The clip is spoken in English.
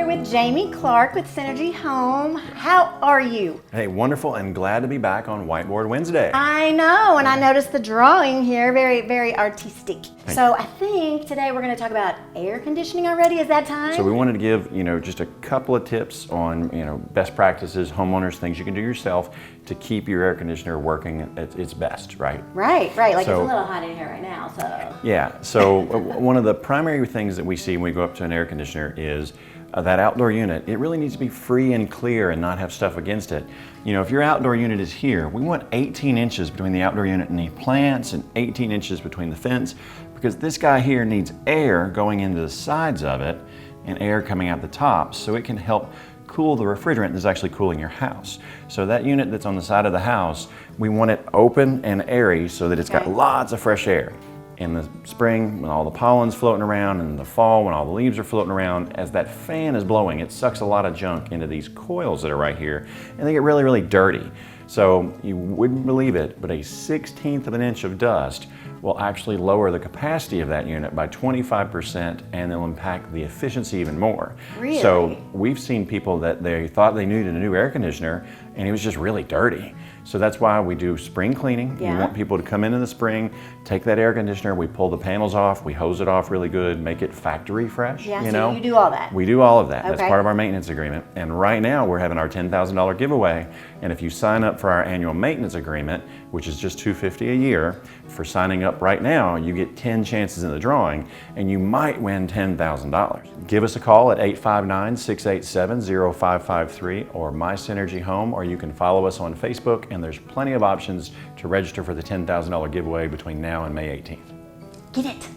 with Jamie Clark with Synergy Home. How are you? Hey, wonderful and glad to be back on Whiteboard Wednesday. I know, and I noticed the drawing here, very, very artistic. So I think today we're going to talk about air conditioning already. Is that time? So we wanted to give, just a couple of tips on, best practices, homeowners, things you can do yourself to keep your air conditioner working at its best, right? Right. Like it's a little hot in here right now, so. Yeah, so one of the primary things that we see when we go up to an air conditioner is that outdoor unit. It really needs to be free and clear and not have stuff against it. If your outdoor unit is here, we want 18 inches between the outdoor unit and the plants and 18 inches between the fence, because this guy here needs air going into the sides of it and air coming out the top, so it can help cool the refrigerant that's actually cooling your house. So that unit that's on the side of the house, we want it open and airy so that it's got lots of fresh air. In the spring, when all the pollen's floating around, and in the fall, when all the leaves are floating around, as that fan is blowing, it sucks a lot of junk into these coils that are right here, and they get really, really dirty. So you wouldn't believe it, but a 1/16 of an inch of dust will actually lower the capacity of that unit by 25%, and it'll impact the efficiency even more. Really? So we've seen people that they thought they needed a new air conditioner, and it was just really dirty. So that's why we do spring cleaning. We want people to come in the spring, take that air conditioner, we pull the panels off, we hose it off really good, make it factory fresh. So you do all that? We do all of that. That's part of our maintenance agreement. And right now we're having our $10,000 giveaway. And if you sign up for our annual maintenance agreement, which is just $250 a year, for signing up right now, you get 10 chances in the drawing, and you might win $10,000. Give us a call at 859-687-0553 or My Synergy Home, or you can follow us on Facebook, and there's plenty of options to register for the $10,000 giveaway between now and May 18th. Get it.